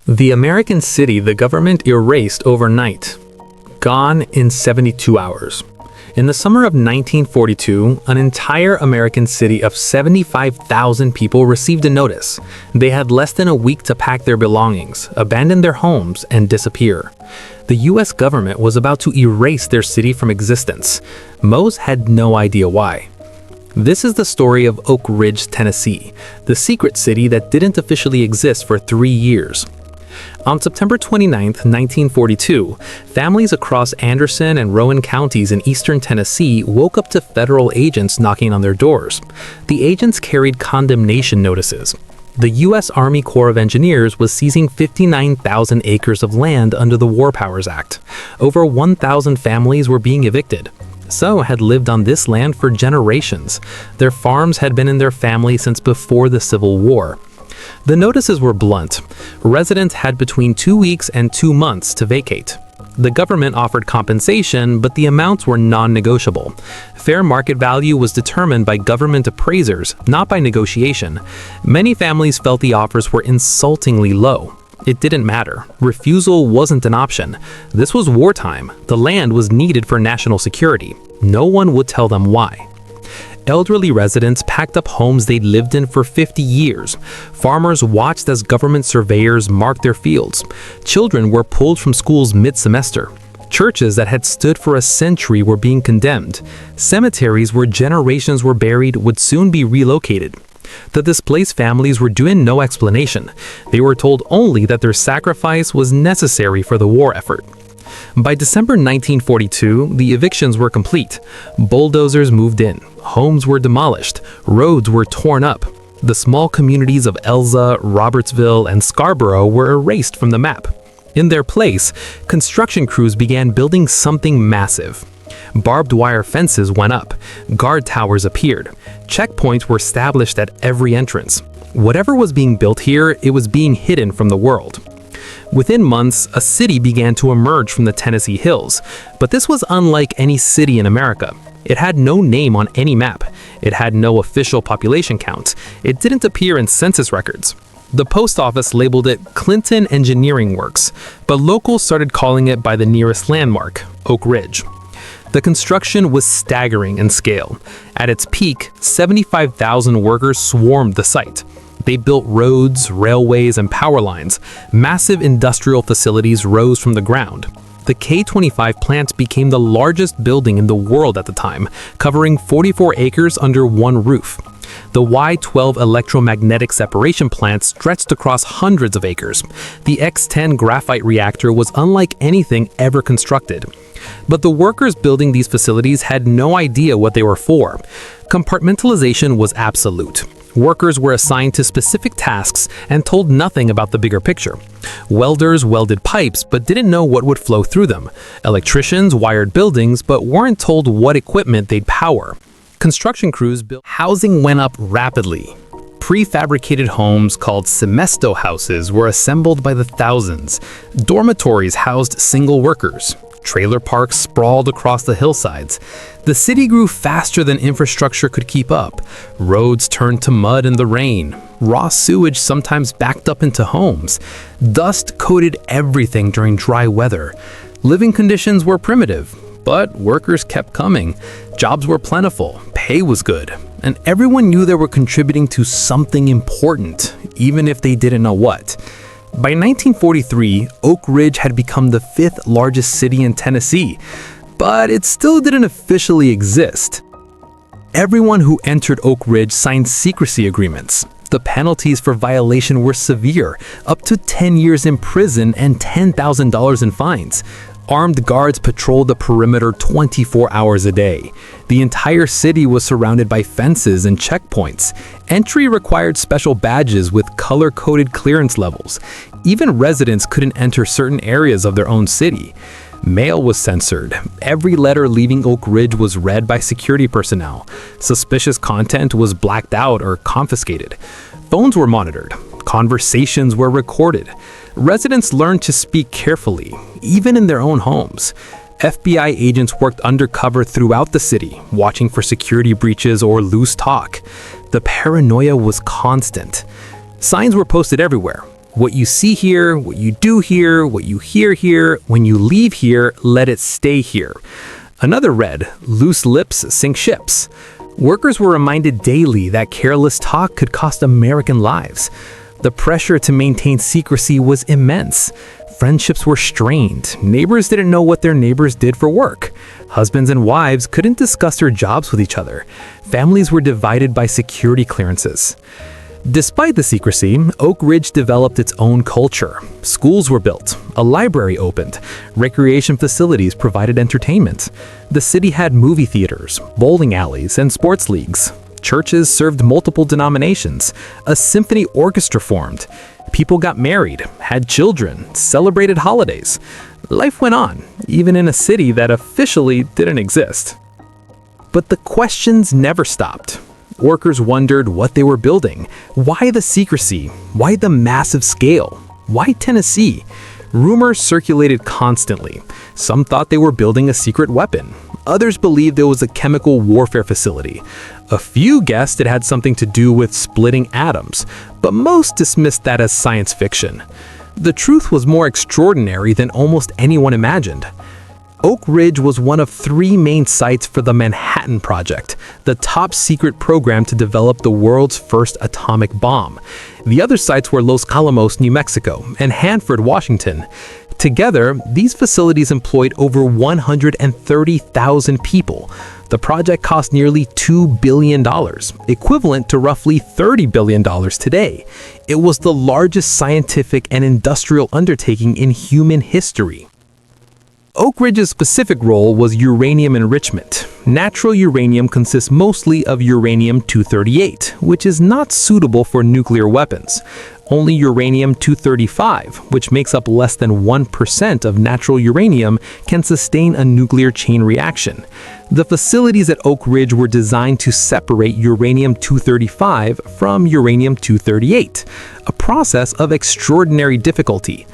The American city the government erased overnight. Gone in 72 hours. In the summer of 1942, an entire American city of 75,000 people received a notice. They had less than a week to pack their belongings, abandon their homes, and disappear. The US government was about to erase their city from existence. Most had no idea why. This is the story of Oak Ridge, Tennessee, the secret city that didn't officially exist for 3 years. On September 29, 1942, families across Anderson and Rowan counties in eastern Tennessee woke up to federal agents knocking on their doors. The agents carried condemnation notices. The U.S. Army Corps of Engineers was seizing 59,000 acres of land under the War Powers Act. Over 1,000 families were being evicted. Some had lived on this land for generations. Their farms had been in their family since before the Civil War. The notices were blunt. Residents had between 2 weeks and 2 months to vacate. The government offered compensation, but the amounts were non-negotiable. Fair market value was determined by government appraisers, not by negotiation. Many families felt the offers were insultingly low. It didn't matter. Refusal wasn't an option. This was wartime. The land was needed for national security. No one would tell them why. Elderly residents packed up homes they'd lived in for 50 years. Farmers watched as government surveyors marked their fields. Children were pulled from schools mid-semester. Churches that had stood for a century were being condemned. Cemeteries where generations were buried would soon be relocated. The displaced families were given no explanation. They were told only that their sacrifice was necessary for the war effort. By December 1942, the evictions were complete. Bulldozers moved in. Homes were demolished. Roads were torn up. The small communities of Elza, Robertsville, and Scarborough were erased from the map. In their place, construction crews began building something massive. Barbed wire fences went up. Guard towers appeared. Checkpoints were established at every entrance. Whatever was being built here, it was being hidden from the world. Within months, a city began to emerge from the Tennessee hills, but this was unlike any city in America. It had no name on any map. It had no official population count. It didn't appear in census records. The post office labeled it Clinton Engineering Works, but locals started calling it by the nearest landmark, Oak Ridge. The construction was staggering in scale. At its peak, 75,000 workers swarmed the site. They built roads, railways, and power lines. Massive industrial facilities rose from the ground. The K-25 plant became the largest building in the world at the time, covering 44 acres under one roof. The Y-12 electromagnetic separation plant stretched across hundreds of acres. The X-10 graphite reactor was unlike anything ever constructed. But the workers building these facilities had no idea what they were for. Compartmentalization was absolute. Workers were assigned to specific tasks and told nothing about the bigger picture. Welders welded pipes but didn't know what would flow through them. Electricians wired buildings but weren't told what equipment they'd power. Construction crews built. Housing went up rapidly. Prefabricated homes called Semesto houses were assembled by the thousands. Dormitories housed single workers. Trailer parks sprawled across the hillsides. The city grew faster than infrastructure could keep up. Roads turned to mud in the rain. Raw sewage sometimes backed up into homes. Dust coated everything during dry weather. Living conditions were primitive, but workers kept coming. Jobs were plentiful, pay was good, and everyone knew they were contributing to something important, even if they didn't know what. By 1943, Oak Ridge had become the 5th largest city in Tennessee, but it still didn't officially exist. Everyone who entered Oak Ridge signed secrecy agreements. The penalties for violation were severe, up to 10 years in prison and $10,000 in fines. Armed guards patrolled the perimeter 24 hours a day. The entire city was surrounded by fences and checkpoints. Entry required special badges with color-coded clearance levels. Even residents couldn't enter certain areas of their own city. Mail was censored. Every letter leaving Oak Ridge was read by security personnel. Suspicious content was blacked out or confiscated. Phones were monitored. Conversations were recorded. Residents learned to speak carefully, even in their own homes. FBI agents worked undercover throughout the city, watching for security breaches or loose talk. The paranoia was constant. Signs were posted everywhere. What you see here, what you do here, what you hear here, when you leave here, let it stay here. Another read, loose lips sink ships. Workers were reminded daily that careless talk could cost American lives. The pressure to maintain secrecy was immense. Friendships were strained. Neighbors didn't know what their neighbors did for work. Husbands and wives couldn't discuss their jobs with each other. Families were divided by security clearances. Despite the secrecy, Oak Ridge developed its own culture. Schools were built, a library opened, recreation facilities provided entertainment. The city had movie theaters, bowling alleys, and sports leagues. Churches served multiple denominations. A symphony orchestra formed. People got married, had children, celebrated holidays. Life went on, even in a city that officially didn't exist. But the questions never stopped. Workers wondered what they were building. Why the secrecy? Why the massive scale? Why Tennessee? Rumors circulated constantly. Some thought they were building a secret weapon. Others believed it was a chemical warfare facility. A few guessed it had something to do with splitting atoms, but most dismissed that as science fiction. The truth was more extraordinary than almost anyone imagined. Oak Ridge was one of 3 main sites for the Manhattan Project, the top secret program to develop the world's first atomic bomb. The other sites were Los Alamos, New Mexico, and Hanford, Washington. Together, these facilities employed over 130,000 people. The project cost nearly $2 billion, equivalent to roughly $30 billion today. It was the largest scientific and industrial undertaking in human history. Oak Ridge's specific role was uranium enrichment. Natural uranium consists mostly of uranium-238, which is not suitable for nuclear weapons. Only uranium-235, which makes up less than 1% of natural uranium, can sustain a nuclear chain reaction. The facilities at Oak Ridge were designed to separate uranium-235 from uranium-238, a process of extraordinary difficulty.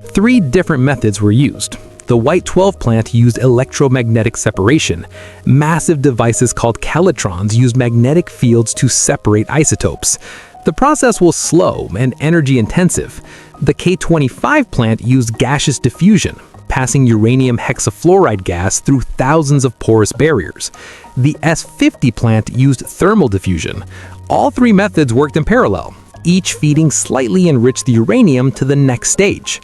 3 different methods were used. The White 12 plant used electromagnetic separation. Massive devices called calatrons used magnetic fields to separate isotopes. The process was slow and energy-intensive. The K-25 plant used gaseous diffusion, passing uranium hexafluoride gas through thousands of porous barriers. The S-50 plant used thermal diffusion. All 3 methods worked in parallel, each feeding slightly enriched uranium to the next stage.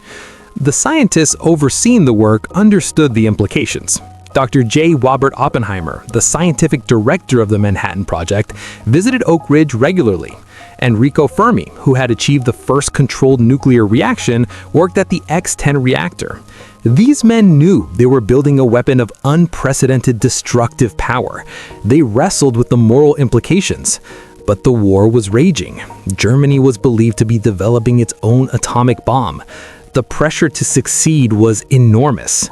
The scientists overseeing the work understood the implications. Dr. J. Robert Oppenheimer, the scientific director of the Manhattan Project, visited Oak Ridge regularly. Enrico Fermi, who had achieved the first controlled nuclear reaction, worked at the X-10 reactor. These men knew they were building a weapon of unprecedented destructive power. They wrestled with the moral implications. But the war was raging. Germany was believed to be developing its own atomic bomb. The pressure to succeed was enormous.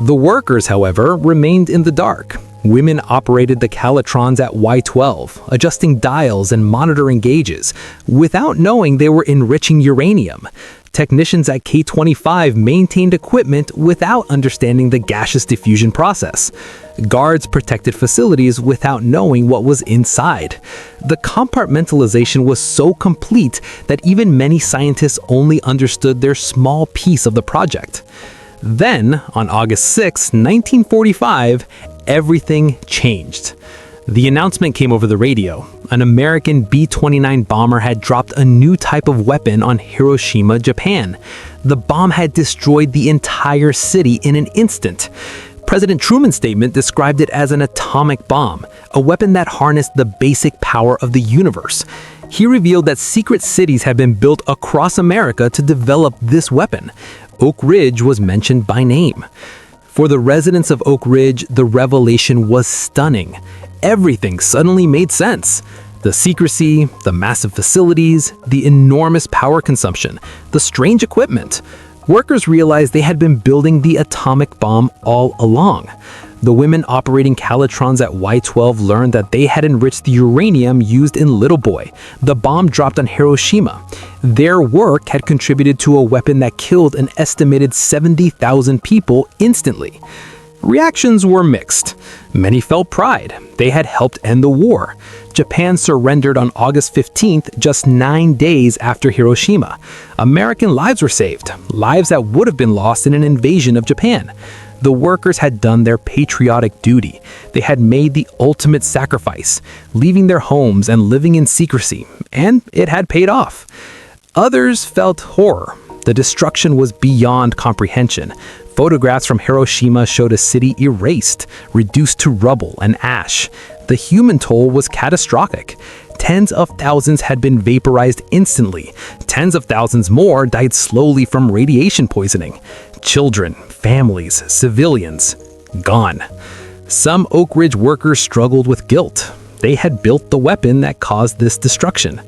The workers, however, remained in the dark. Women operated the calatrons at Y12, adjusting dials and monitoring gauges, without knowing they were enriching uranium. Technicians at K-25 maintained equipment without understanding the gaseous diffusion process. Guards protected facilities without knowing what was inside. The compartmentalization was so complete that even many scientists only understood their small piece of the project. Then, on August 6, 1945, everything changed. The announcement came over the radio. An American B-29 bomber had dropped a new type of weapon on Hiroshima, Japan. The bomb had destroyed the entire city in an instant. President Truman's statement described it as an atomic bomb, a weapon that harnessed the basic power of the universe. He revealed that secret cities had been built across America to develop this weapon. Oak Ridge was mentioned by name. For the residents of Oak Ridge, the revelation was stunning. Everything suddenly made sense. The secrecy, the massive facilities, the enormous power consumption, the strange equipment. Workers realized they had been building the atomic bomb all along. The women operating calatrons at Y12 learned that they had enriched the uranium used in Little Boy, the bomb dropped on Hiroshima. Their work had contributed to a weapon that killed an estimated 70,000 people instantly. Reactions were mixed. Many felt pride. They had helped end the war. Japan surrendered on August 15th, just 9 days after Hiroshima. American lives were saved, lives that would have been lost in an invasion of Japan. The workers had done their patriotic duty. They had made the ultimate sacrifice, leaving their homes and living in secrecy, and it had paid off. Others felt horror. The destruction was beyond comprehension. Photographs from Hiroshima showed a city erased, reduced to rubble and ash. The human toll was catastrophic. Tens of thousands had been vaporized instantly. Tens of thousands more died slowly from radiation poisoning. Children, families, civilians, gone. Some Oak Ridge workers struggled with guilt. They had built the weapon that caused this destruction.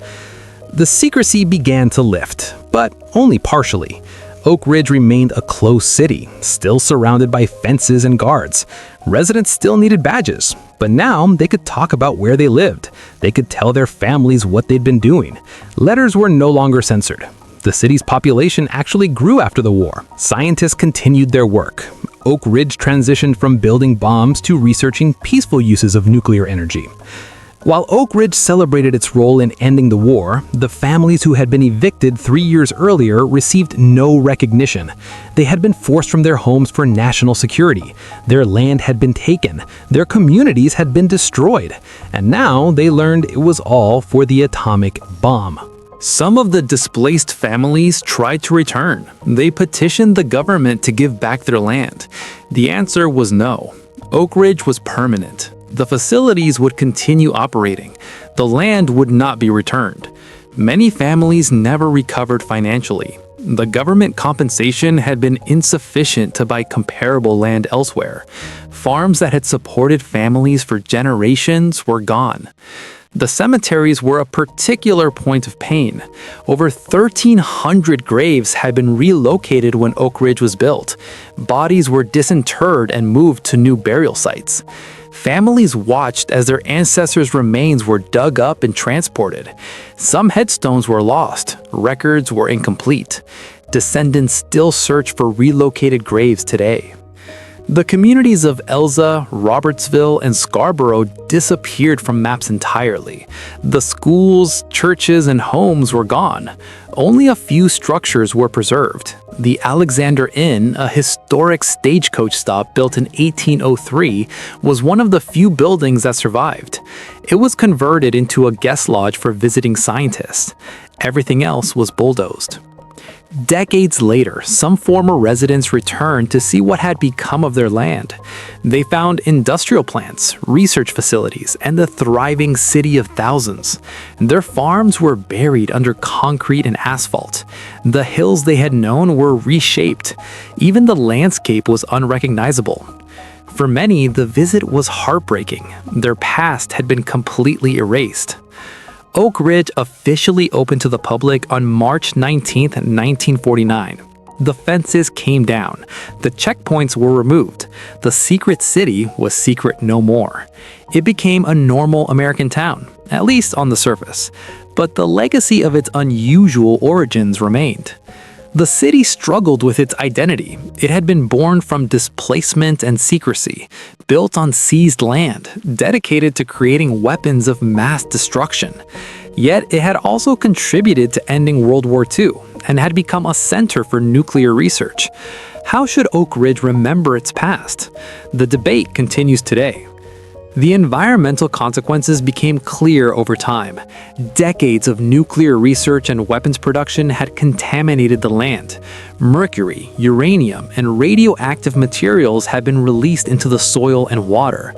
The secrecy began to lift, but only partially. Oak Ridge remained a closed city, still surrounded by fences and guards. Residents still needed badges, but now they could talk about where they lived. They could tell their families what they'd been doing. Letters were no longer censored. The city's population actually grew after the war. Scientists continued their work. Oak Ridge transitioned from building bombs to researching peaceful uses of nuclear energy. While Oak Ridge celebrated its role in ending the war, the families who had been evicted 3 years earlier received no recognition. They had been forced from their homes for national security. Their land had been taken. Their communities had been destroyed. And now they learned it was all for the atomic bomb. Some of the displaced families tried to return. They petitioned the government to give back their land. The answer was no. Oak Ridge was permanent. The facilities would continue operating. The land would not be returned. Many families never recovered financially. The government compensation had been insufficient to buy comparable land elsewhere. Farms that had supported families for generations were gone. The cemeteries were a particular point of pain. Over 1,300 graves had been relocated when Oak Ridge was built. Bodies were disinterred and moved to new burial sites. Families watched as their ancestors' remains were dug up and transported. Some headstones were lost, records were incomplete. Descendants still search for relocated graves today. The communities of Elza, Robertsville, and Scarborough disappeared from maps entirely. The schools, churches, and homes were gone. Only a few structures were preserved. The Alexander Inn, a historic stagecoach stop built in 1803, was one of the few buildings that survived. It was converted into a guest lodge for visiting scientists. Everything else was bulldozed. Decades later, some former residents returned to see what had become of their land. They found industrial plants, research facilities, and the thriving city of thousands. Their farms were buried under concrete and asphalt. The hills they had known were reshaped. Even the landscape was unrecognizable. For many, the visit was heartbreaking. Their past had been completely erased. Oak Ridge officially opened to the public on March 19, 1949. The fences came down. The checkpoints were removed. The secret city was secret no more. It became a normal American town, at least on the surface. But the legacy of its unusual origins remained. The city struggled with its identity. It had been born from displacement and secrecy, built on seized land, dedicated to creating weapons of mass destruction. Yet it had also contributed to ending World War II and had become a center for nuclear research. How should Oak Ridge remember its past? The debate continues today. The environmental consequences became clear over time. Decades of nuclear research and weapons production had contaminated the land. Mercury, uranium, and radioactive materials had been released into the soil and water.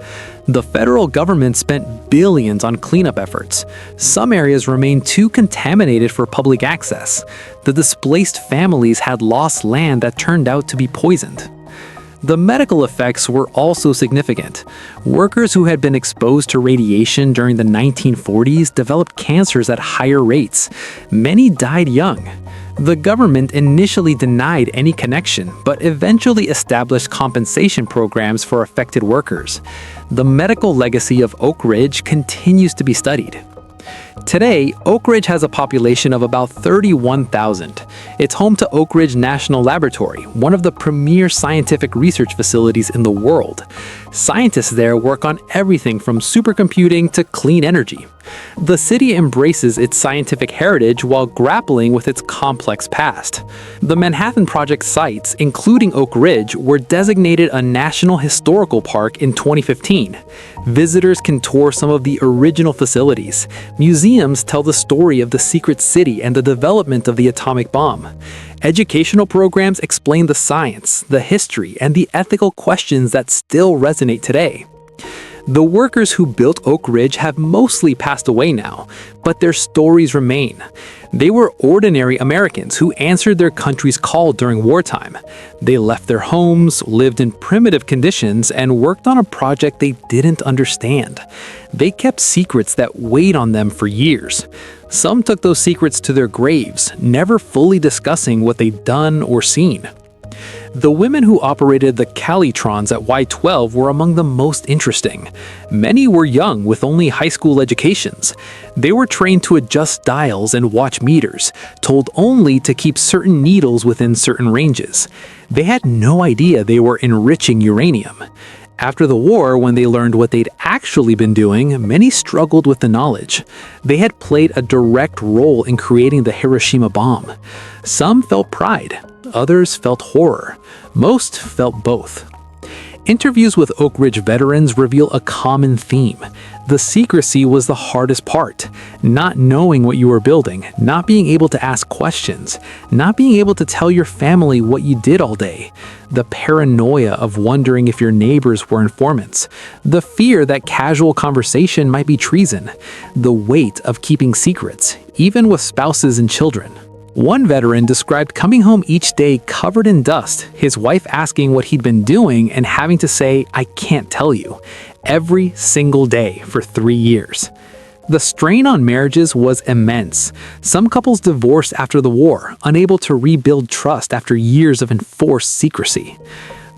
The federal government spent billions on cleanup efforts. Some areas remained too contaminated for public access. The displaced families had lost land that turned out to be poisoned. The medical effects were also significant. Workers who had been exposed to radiation during the 1940s developed cancers at higher rates. Many died young. The government initially denied any connection, but eventually established compensation programs for affected workers. The medical legacy of Oak Ridge continues to be studied. Today, Oak Ridge has a population of about 31,000. It's home to Oak Ridge National Laboratory, one of the premier scientific research facilities in the world. Scientists there work on everything from supercomputing to clean energy. The city embraces its scientific heritage while grappling with its complex past. The Manhattan Project sites, including Oak Ridge, were designated a National Historical Park in 2015. Visitors can tour some of the original facilities. Museums tell the story of the secret city and the development of the atomic bomb. Educational programs explain the science, the history, and the ethical questions that still resonate today. The workers who built Oak Ridge have mostly passed away now, but their stories remain. They were ordinary Americans who answered their country's call during wartime. They left their homes, lived in primitive conditions, and worked on a project they didn't understand. They kept secrets that weighed on them for years. Some took those secrets to their graves, never fully discussing what they'd done or seen. The women who operated the Calitrons at Y12 were among the most interesting. Many were young with only high school educations. They were trained to adjust dials and watch meters, told only to keep certain needles within certain ranges. They had no idea they were enriching uranium. After the war, when they learned what they'd actually been doing, many struggled with the knowledge. They had played a direct role in creating the Hiroshima bomb. Some felt pride. Others felt horror. Most felt both. Interviews with Oak Ridge veterans reveal a common theme. The secrecy was the hardest part. Not knowing what you were building, not being able to ask questions, not being able to tell your family what you did all day. The paranoia of wondering if your neighbors were informants. The fear that casual conversation might be treason. The weight of keeping secrets, even with spouses and children. One veteran described coming home each day covered in dust, his wife asking what he'd been doing and having to say, "I can't tell you," every single day for 3 years. The strain on marriages was immense. Some couples divorced after the war, unable to rebuild trust after years of enforced secrecy.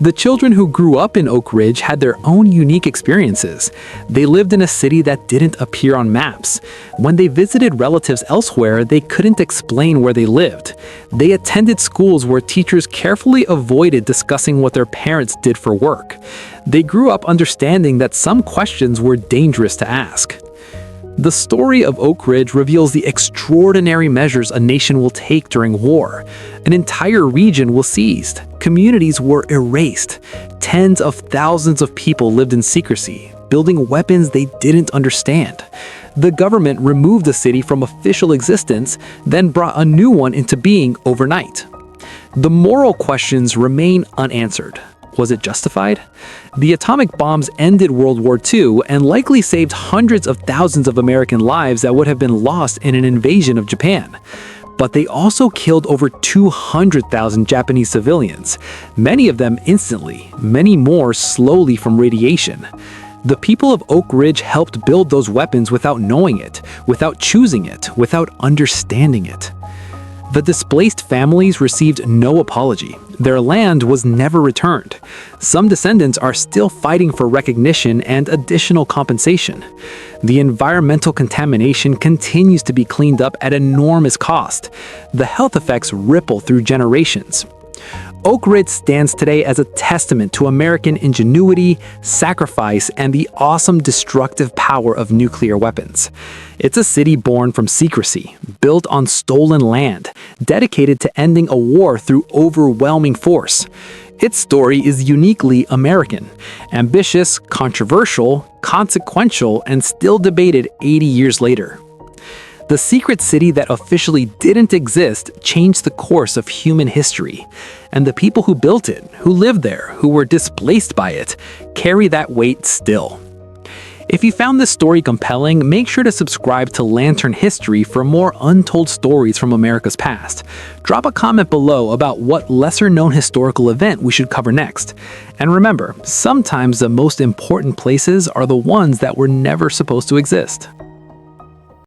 The children who grew up in Oak Ridge had their own unique experiences. They lived in a city that didn't appear on maps. When they visited relatives elsewhere, they couldn't explain where they lived. They attended schools where teachers carefully avoided discussing what their parents did for work. They grew up understanding that some questions were dangerous to ask. The story of Oak Ridge reveals the extraordinary measures a nation will take during war. An entire region was seized. Communities were erased. Tens of thousands of people lived in secrecy, building weapons they didn't understand. The government removed the city from official existence, then brought a new one into being overnight. The moral questions remain unanswered. Was it justified? The atomic bombs ended World War II and likely saved hundreds of thousands of American lives that would have been lost in an invasion of Japan. But they also killed over 200,000 Japanese civilians, many of them instantly, many more slowly from radiation. The people of Oak Ridge helped build those weapons without knowing it, without choosing it, without understanding it. The displaced families received no apology. Their land was never returned. Some descendants are still fighting for recognition and additional compensation. The environmental contamination continues to be cleaned up at enormous cost. The health effects ripple through generations. Oak Ridge stands today as a testament to American ingenuity, sacrifice, and the awesome destructive power of nuclear weapons. It's a city born from secrecy, built on stolen land, dedicated to ending a war through overwhelming force. Its story is uniquely American, ambitious, controversial, consequential, and still debated 80 years later. The secret city that officially didn't exist changed the course of human history. And the people who built it, who lived there, who were displaced by it, carry that weight still. If you found this story compelling, make sure to subscribe to Lantern History for more untold stories from America's past. Drop a comment below about what lesser-known historical event we should cover next. And remember, sometimes the most important places are the ones that were never supposed to exist.